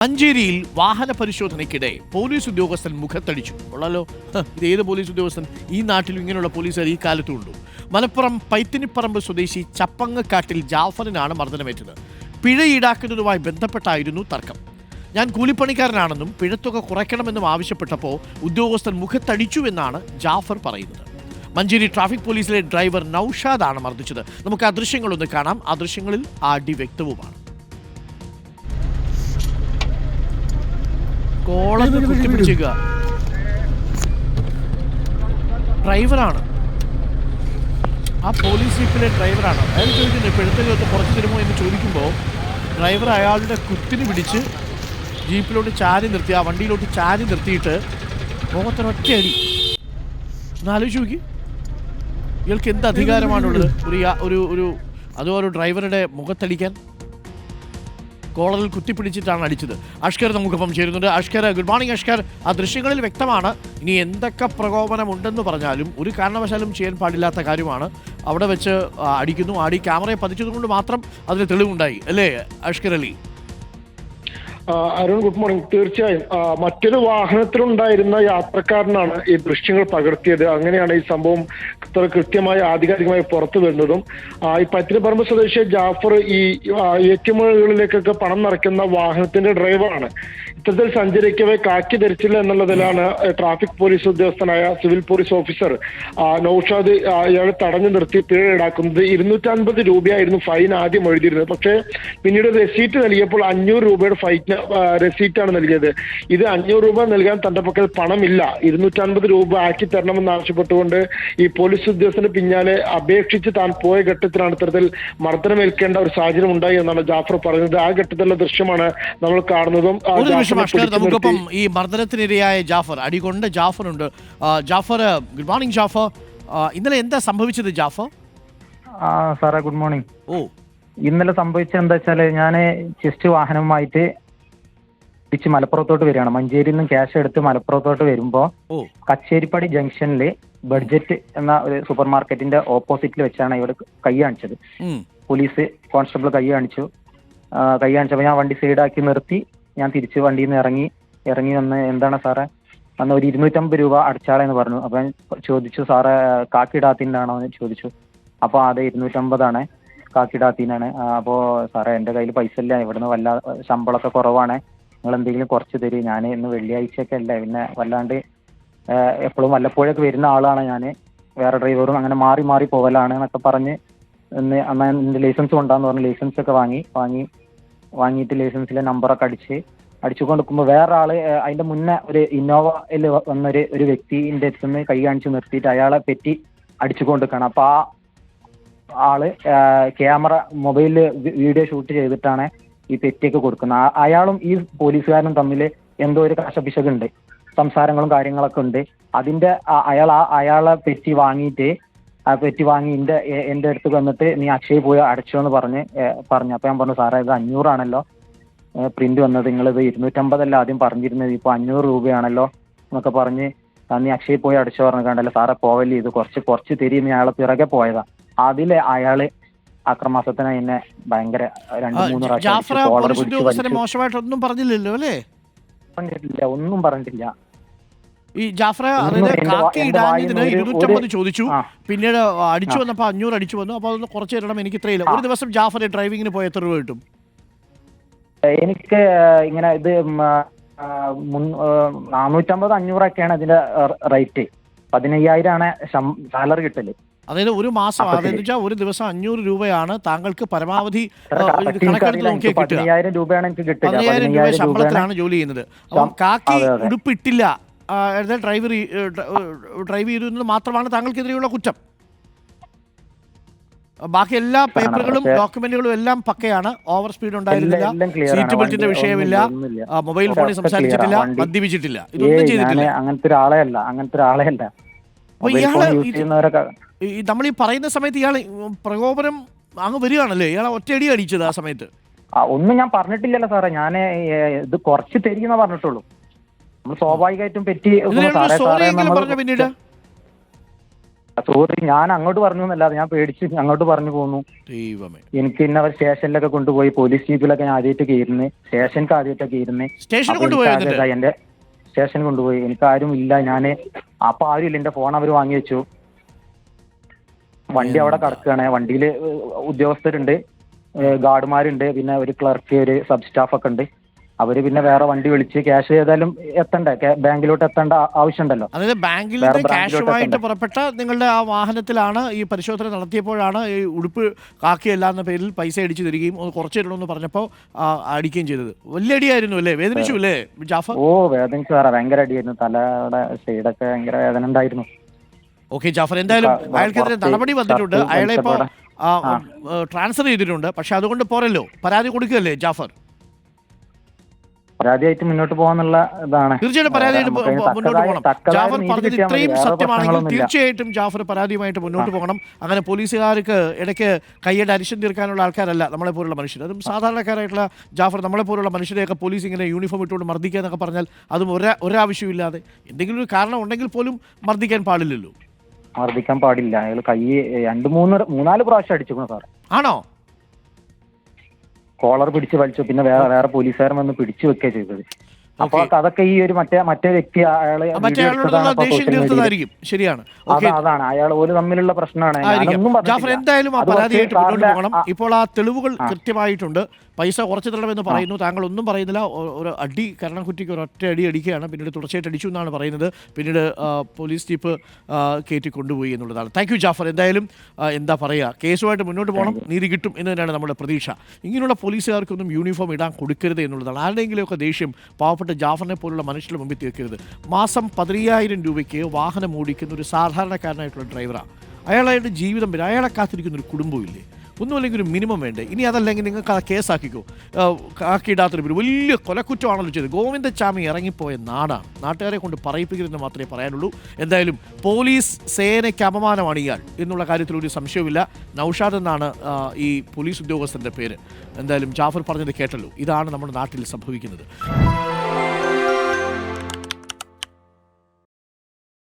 മഞ്ചേരിയിൽ വാഹന പരിശോധനയ്ക്കിടെ പോലീസ് ഉദ്യോഗസ്ഥൻ മുഖത്തടിച്ചു. ഉള്ളല്ലോ, ഇത് ഏത് പോലീസ് ഉദ്യോഗസ്ഥൻ? ഈ നാട്ടിലും ഇങ്ങനെയുള്ള പോലീസുകാർ ഈ കാലത്തും ഉണ്ടു. മലപ്പുറം പൈത്തിനിപ്പറമ്പ് സ്വദേശി ചപ്പങ്ങക്കാട്ടിൽ ജാഫറിനാണ് മർദ്ദനമേറ്റത്. പിഴ ഈടാക്കുന്നതുമായി ബന്ധപ്പെട്ടായിരുന്നു തർക്കം. ഞാൻ കൂലിപ്പണിക്കാരനാണെന്നും പിഴത്തുക കുറയ്ക്കണമെന്നും ആവശ്യപ്പെട്ടപ്പോൾ ഉദ്യോഗസ്ഥൻ മുഖത്തടിച്ചുവെന്നാണ് ജാഫർ പറയുന്നത്. മഞ്ചേരി ട്രാഫിക് പോലീസിലെ ഡ്രൈവർ നൌഷാദാണ് മർദ്ദിച്ചത്. നമുക്ക് ആ ദൃശ്യങ്ങളൊന്ന് കാണാം. ആ ദൃശ്യങ്ങളിൽ അടി വ്യക്തവുമാണ്. കോളത്ത് കുത്തിപ്പിടിച്ചേക്കുക. ഡ്രൈവറാണ്, ആ പോലീസ് ജീപ്പിലെ ഡ്രൈവറാണ്. അയാൾ ചോദിക്കുന്നു പിഴത്തുകയൊക്കെ കുറച്ച് തരുമോ എന്ന് ചോദിക്കുമ്പോൾ ഡ്രൈവർ അയാളുടെ കുത്തിന് പിടിച്ച് ജീപ്പിലോട്ട് ചാരി നിർത്തി, ആ വണ്ടിയിലോട്ട് ചാരി നിർത്തിയിട്ട് മുഖത്തൊരൊറ്റയടി. ഒന്ന് ആലോചിച്ച് നോക്കി, ഇയാൾക്ക് എന്ത് അധികാരമാണുള്ളത് അതോ ഒരു ഡ്രൈവറുടെ മുഖത്തടിക്കാൻ? കോളറിൽ കുത്തിപ്പിടിച്ചിട്ടാണ് അടിച്ചത്. അഷ്കർ നമുക്കൊപ്പം ചേരുന്നുണ്ട്. Ashkar, good morning Ashkar. ആ ദൃശ്യങ്ങളിൽ വ്യക്തമാണ്. ഇനി എന്തൊക്കെ പ്രകോപനമുണ്ടെന്ന് പറഞ്ഞാലും ഒരു കാരണവശാലും ചെയ്യാൻ പാടില്ലാത്ത കാര്യമാണ്. അവിടെ വെച്ച് അടിക്കുന്നു, ക്യാമറയെ പതിച്ചതുകൊണ്ട് മാത്രം അതിന് തെളിവുണ്ടായി അല്ലേ അഷ്കർ അലി? Arun, good morning. തീർച്ചയായും മറ്റൊരു വാഹനത്തിലുണ്ടായിരുന്ന യാത്രക്കാരനാണ് ഈ ദൃശ്യങ്ങൾ പകർത്തിയത്. അങ്ങനെയാണ് ഈ സംഭവം ഇത്ര കൃത്യമായി ആധികാരികമായി പുറത്തു വരുന്നതും. ഈ പത്തിനിപ്പറമ്പ് സ്വദേശി ജാഫർ ഈ ATMകളിലേക്കൊക്കെ പണം നിറയ്ക്കുന്ന വാഹനത്തിന്റെ ഡ്രൈവറാണ്. ഇത്തരത്തിൽ സഞ്ചരിക്കവേ കാക്കി ധരിച്ചില്ല എന്നുള്ളതിലാണ് ട്രാഫിക് പോലീസ് ഉദ്യോഗസ്ഥനായ സിവിൽ പോലീസ് ഓഫീസർ നൌഷാദ് ഇയാളെ തടഞ്ഞു നിർത്തി പിഴ ഈടാക്കുന്നത്. 250 രൂപയായിരുന്നു ഫൈൻ ആദ്യം എഴുതിയിരുന്നത്. പക്ഷേ പിന്നീട് റെസീറ്റ് നൽകിയപ്പോൾ 500 രൂപയുടെ ഫൈൻ റെസീറ്റാണ് നൽകിയത്. ഇത് 500 രൂപ നൽകാൻ തന്റെ പക്കൽ പണമില്ല, 250 രൂപ ആക്കി തരണമെന്ന് ആവശ്യപ്പെട്ടുകൊണ്ട് ഈ പോലീസ് ഉദ്യോഗസ്ഥന് പിന്നാലെ അപേക്ഷിച്ച് താൻ പോയ ഘട്ടത്തിലാണ് ഇത്തരത്തിൽ മർദ്ദനമേൽക്കേണ്ട ഒരു സാഹചര്യം ഉണ്ടായി എന്നാണ് ജാഫർ പറയുന്നത്. ആ ഘട്ടത്തിലുള്ള ദൃശ്യമാണ് നമ്മൾ കാണുന്നതും. നമുക്കൊപ്പം ഈ മർദ്ദനത്തിനിരയായ ജാഫർ, അടികൊണ്ട് ജാഫർ ഉണ്ട്. Jafar, good morning Jafar. ഇന്നലെ എന്താ സംഭവിച്ചത് ജാഫർ? സാറേ ഗുഡ് മോർണിംഗ്. ഇന്നലെ സംഭവിച്ചത് എന്താ വെച്ചാല്, ഞാൻ ജസ്റ്റ് വാഹനവുമായിട്ട് തിരിച്ച് മലപ്പുറത്തോട്ട് വരികയാണ്. മഞ്ചേരിയിൽ നിന്നും ക്യാഷ് എടുത്ത് മലപ്പുറത്തോട്ട് വരുമ്പോ കച്ചേരിപ്പടി ജംഗ്ഷനിൽ ബഡ്ജറ്റ് എന്ന ഒരു സൂപ്പർ മാർക്കറ്റിന്റെ ഓപ്പോസിറ്റിൽ വെച്ചാണ് ഇവിടെ കൈ കാണിച്ചത്. പോലീസ് കോൺസ്റ്റബിൾ കൈ കാണിച്ചപ്പോൾ ഞാൻ വണ്ടി സൈഡാക്കി നിർത്തി. ഞാൻ തിരിച്ച് വണ്ടിയിൽ നിന്ന് ഇറങ്ങി വന്ന് എന്താണ് സാറേ അന്ന് ഒരു 250 രൂപ അടച്ചാളെന്ന് പറഞ്ഞു. അപ്പൊ ഞാൻ ചോദിച്ചു, സാറേ കാക്കിടാത്തിൻ്റെ ആണോ എന്ന് ചോദിച്ചു. അപ്പൊ അതെ 250 കാക്കിടാത്തീനാണ്. അപ്പോൾ സാറേ എൻ്റെ കയ്യിൽ പൈസ ഇല്ല, ഇവിടുന്ന് ശമ്പളമൊക്കെ കുറവാണ്, നിങ്ങൾ എന്തെങ്കിലും കുറച്ച് തരും. ഞാൻ ഇന്ന് വെള്ളിയാഴ്ചയൊക്കെ അല്ലേ, പിന്നെ വല്ലാണ്ട് എപ്പോഴും വല്ലപ്പോഴൊക്കെ വരുന്ന ആളാണ് ഞാൻ, വേറെ ഡ്രൈവറും അങ്ങനെ മാറി പോകലാണ് എന്നൊക്കെ പറഞ്ഞ് അന്ന് എൻ്റെ ലൈസൻസ് കൊണ്ടാന്ന് പറഞ്ഞ് ലൈസൻസ് ഒക്കെ വാങ്ങിയിട്ട് ലൈസൻസിലെ നമ്പറൊക്കെ അടിച്ചു കൊടുക്കുമ്പോൾ വേറെ ആള് അതിന്റെ മുന്നേ ഒരു ഇന്നോവയിൽ വന്നൊരു വ്യക്തിന്റെ അടുത്ത് നിന്ന് കൈ കാണിച്ച് നിർത്തിയിട്ട് അയാളെ പെറ്റി അടിച്ചു കൊണ്ടിരിക്കണം. അപ്പൊ ആ ആള് ക്യാമറ മൊബൈലില് വീഡിയോ ഷൂട്ട് ചെയ്തിട്ടാണ് ഈ പെറ്റിയൊക്കെ കൊടുക്കുന്നത്. അയാളും ഈ പോലീസുകാരനും തമ്മിൽ എന്തോ ഒരു കശപിശകുണ്ട്, സംസാരങ്ങളും കാര്യങ്ങളൊക്കെ ഉണ്ട്. അതിന്റെ അയാളെ പെറ്റി വാങ്ങി എന്റെ അടുത്ത് വന്നിട്ട് നീ അക്ഷയ് പോയി അടച്ചോ എന്ന് പറഞ്ഞു. അപ്പൊ ഞാൻ പറഞ്ഞു, സാറേ ഇത് 500 ആണല്ലോ പ്രിന്റ് വന്നത്, നിങ്ങളിത് 250 ആദ്യം പറഞ്ഞിരുന്നത്, ഇപ്പൊ 500 രൂപയാണല്ലോ എന്നൊക്കെ പറഞ്ഞ് നീ അക്ഷയ് പോയി അടച്ചോ പറഞ്ഞു. കണ്ടല്ലോ സാറേ പോവല്ലേ, ഇത് കുറച്ച് തിരിയുന്ന അയാളെ പിറകെ പോയതാ. അതിലെ അയാള് അക്രമാസത്തിന് എന്നെ ഭയങ്കര 2-3 പ്രാവശ്യം മോശമായിട്ടൊന്നും പറഞ്ഞില്ലല്ലോ അല്ലേ? പറഞ്ഞിട്ടില്ല, ഒന്നും പറഞ്ഞിട്ടില്ല. ഈ ജാഫർ കാക്കി ഇടാഞ്ഞതിന് 250 ചോദിച്ചു, പിന്നീട് അടിച്ചു വന്നപ്പോ 500 അടിച്ചു വന്നു. അപ്പൊ അതൊന്ന് കുറച്ച് തരണം, എനിക്ക് ഇത്രയില്ല. ഒരു ദിവസം ജാഫർ ഡ്രൈവിങ്ങിന് പോയ എത്ര രൂപ കിട്ടും? എനിക്ക് ഇങ്ങനെ ഇത് 450-500 ഒക്കെയാണ് ഇതിന്റെ റേറ്റ്. 15,000 ആണ് സാലറി കിട്ടല്. അതായത് ഒരു മാസം, അതെന്ന് വെച്ചാൽ ഒരു ദിവസം 500 രൂപയാണ് താങ്കൾക്ക് പരമാവധി കണക്കെടുത്ത് നോക്കിയാൽ കിട്ടുക. 15,000 രൂപയാണ് എനിക്ക് കിട്ടുക. 15,000 രൂപ ശമ്പളത്തിലാണ് ജോലി ചെയ്യുന്നത്. അപ്പം കാക്കി ഉടുപ്പിട്ടില്ല, ഡ്രൈവ് ചെയ്തു മാത്രമാണ് താങ്കൾക്കെതിരെയുള്ള കുറ്റം. ബാക്കി എല്ലാ പേപ്പറുകളും ഡോക്യുമെന്റുകളും എല്ലാം പക്കയാണ്. ഓവർ സ്പീഡ് ഉണ്ടായിരുന്നില്ല, സീറ്റ് ബെൽറ്റിന്റെ വിഷയമില്ല, മൊബൈൽ ഫോണിൽ സംസാരിച്ചിട്ടില്ല, മദ്യപിച്ചിട്ടില്ല, ഇതൊന്നും ചെയ്തിട്ടില്ല. അങ്ങനത്തെ ഒരാളെ അല്ല. അപ്പൊ ഇയാള് നമ്മൾ ഈ പറയുന്ന സമയത്ത് ഇയാൾ പ്രകോപനം അങ്ങ് വരികയാണല്ലേ? ഇയാളെ ഒറ്റയടി അടിച്ചത് ആ സമയത്ത്? ഒന്നും ഞാൻ പറഞ്ഞിട്ടില്ലല്ലോ സാറേ, ഞാൻ ഇത് കുറച്ച് തരികയെന്നാ പറഞ്ഞിട്ടുള്ളൂ. നമ്മൾ സ്വാഭാവികമായിട്ടും പെറ്റി പിന്നീട് സോറി, ഞാൻ അങ്ങോട്ട് പറഞ്ഞു എന്നല്ലാതെ ഞാൻ പേടിച്ച് അങ്ങോട്ട് പറഞ്ഞു പോന്നു. ദൈവമേ. എനിക്ക് ഇന്ന സ്റ്റേഷനിലൊക്കെ കൊണ്ടുപോയി, പോലീസ് ജീപ്പിലൊക്കെ ഞാൻ ആദ്യമായിട്ടൊക്കെ ഇരുന്ന്, സ്റ്റേഷനിക്ക് ആദ്യമായിട്ടൊക്കെ ഇരുന്ന് എന്റെ സ്റ്റേഷനിൽ കൊണ്ടുപോയി. എനിക്ക് ആരും ഇല്ല, ഞാന് അപ്പൊ ആരും ഇല്ല, എന്റെ ഫോൺ അവർ വാങ്ങി വെച്ചു. വണ്ടി അവിടെ കിടക്കുകയാണ്. വണ്ടിയിൽ ഉദ്യോഗസ്ഥരുണ്ട്, ഗാർഡുമാരുണ്ട്, പിന്നെ ഒരു ക്ലർക്ക്, ഒരു സബ് സ്റ്റാഫ് ഒക്കെ ഉണ്ട്. അവര് പിന്നെ വേറെ വണ്ടി വിളിച്ച് ക്യാഷ് ഏതായാലും എത്തണ്ടേ, ബാങ്കിലോട്ട് എത്തേണ്ട ആവശ്യമുണ്ടല്ലോ. അതായത് ബാങ്കിൽ നിന്ന് ക്യാഷുമായിട്ട് പുറപ്പെട്ട നിങ്ങളുടെ ആ വാഹനത്തിലാണ് ഈ പരിശോധന നടത്തിയപ്പോഴാണ് ഈ ഉടുപ്പ് കാക്കിയല്ല എന്ന പേരിൽ പൈസ അടിച്ചു തരികയും കുറച്ച് തരണമെന്ന് പറഞ്ഞപ്പോൾ അടിക്കുകയും ചെയ്തത്. വലിയ അടിയായിരുന്നു അല്ലേ? വേദനിച്ചു അല്ലേ ജാഫർ? ഓ വേദനിച്ചു സാറേ, ഭയങ്കര അടിയായിരുന്നു. തലയുടെ സൈഡൊക്കെ ഭയങ്കര വേദന ഉണ്ടായിരുന്നു. ഓക്കെ ജാഫർ, എന്തായാലും അയാൾക്കെതിരെ നടപടി വന്നിട്ടുണ്ട്. അയാളെ ഇപ്പോൾ ട്രാൻസ്ഫർ ചെയ്തിട്ടുണ്ട്. പക്ഷെ അതുകൊണ്ട് പോരല്ലോ, പരാതി കൊടുക്കുകയല്ലേ ജാഫർ? പരാതിയായിട്ട് മുന്നോട്ട് പോകാന്നുള്ള ഇതാണ്. തീർച്ചയായിട്ടും പരാതിയായിട്ട് മുന്നോട്ട് പോകണം. ജാഫർ പറഞ്ഞത് ഇത്രയും സത്യമാണെങ്കിൽ തീർച്ചയായിട്ടും ജാഫർ പരാതിയുമായിട്ട് മുന്നോട്ട് പോകണം. അങ്ങനെ പോലീസുകാർക്ക് ഇടയ്ക്ക് കയ്യുടെ അരിശം തീർക്കാനുള്ള ആൾക്കാരല്ല നമ്മളെ പോലുള്ള മനുഷ്യർ. അതും സാധാരണക്കാരായിട്ടുള്ള ജാഫർ, നമ്മളെ പോലുള്ള മനുഷ്യരെയൊക്കെ പോലീസ് ഇങ്ങനെ യൂണിഫോം ഇട്ടുകൊണ്ട് മർദ്ദിക്കുക എന്നൊക്കെ പറഞ്ഞാൽ അതും ഒരാവശ്യമില്ലാതെ എന്തെങ്കിലും ഒരു കാരണം ഉണ്ടെങ്കിൽ പോലും മർദ്ദിക്കാൻ പാടില്ലല്ലോ. മർദ്ദിക്കാൻ പാടില്ല. അയാൾ കൈ 2-3-4 പ്രാവശ്യം അടിച്ചു സാർ. ആണോ? കോളർ പിടിച്ച് വലിച്ചു. പിന്നെ വേറെ പോലീസുകാരൻ വന്ന് പിടിച്ചു വെക്കുകയാണ് ചെയ്തത്. അപ്പൊ അതൊക്കെ ഈ ഒരു മറ്റേ വ്യക്തി അതാണ് അയാൾ ഓല് തമ്മിലുള്ള പ്രശ്നമാണ്. എന്തായാലും ആ പരാതിയായിട്ട് മുന്നോട്ട് പോകണം. ഇപ്പോൾ ആ തെളിവുകൾ കൃത്യമായിട്ടുണ്ട്. പൈസ കുറച്ച് തരണമെന്ന് പറയുന്നു. താങ്കൾ ഒന്നും പറയുന്നില്ല. ഒരു അടി, കരണക്കുറ്റിക്ക് ഒരൊറ്റ അടി അടിക്കുകയാണ്. പിന്നീട് തുടർച്ചയായിട്ട് അടിച്ചു എന്നാണ് പറയുന്നത്. പിന്നീട് പോലീസ് ജീപ്പ് കയറ്റി കൊണ്ടുപോയി എന്നുള്ളതാണ്. Thank you Jafar. എന്തായാലും എന്താ പറയുക, കേസുമായിട്ട് മുന്നോട്ട് പോകണം, നീതി കിട്ടും എന്ന് തന്നെയാണ് നമ്മുടെ പ്രതീക്ഷ. ഇങ്ങനെയുള്ള പോലീസുകാർക്കൊന്നും യൂണിഫോം ഇടാൻ കൊടുക്കരുത് എന്നുള്ളതാണ്. ആരുടെയെങ്കിലുമൊക്കെ ദേഷ്യം പാവപ്പെട്ട ജാഫറിനെ പോലുള്ള മനുഷ്യരുടെ മുമ്പിൽ തീർക്കരുത്. മാസം 15,000 രൂപയ്ക്ക് വാഹനം ഓടിക്കുന്ന ഒരു സാധാരണക്കാരനായിട്ടുള്ള ഡ്രൈവറാണ്. അയാളുടെ ജീവിതം വരെ അയാളെ കാത്തിരിക്കുന്ന ഒരു കുടുംബമില്ലേ? ഒന്നുമല്ലെങ്കിൽ ഒരു മിനിമം വേണ്ടേ? ഇനി അതല്ലെങ്കിൽ നിങ്ങൾക്ക് ആ കേസാക്കിക്കോ. ആക്കിയിടാത്തൊരു പേര് വലിയ കൊലക്കുറ്റമാണല്ലോ ചെയ്തത്. ഗോവിന്ദച്ചാമി ഇറങ്ങിപ്പോയ നാടാണ്. നാട്ടുകാരെ കൊണ്ട് പറയിപ്പിക്കരുതെന്ന് മാത്രമേ പറയാനുള്ളൂ. എന്തായാലും പോലീസ് സേനയ്ക്ക് അപമാനമാണ് ഇയാൾ എന്നുള്ള കാര്യത്തിൽ ഒരു സംശയവുമില്ല. നൗഷാദ് എന്നാണ് ഈ പോലീസ് ഉദ്യോഗസ്ഥൻ്റെ പേര്. എന്തായാലും ജാഫർ പറഞ്ഞത് കേട്ടല്ലോ. ഇതാണ് നമ്മുടെ നാട്ടിൽ സംഭവിക്കുന്നത്.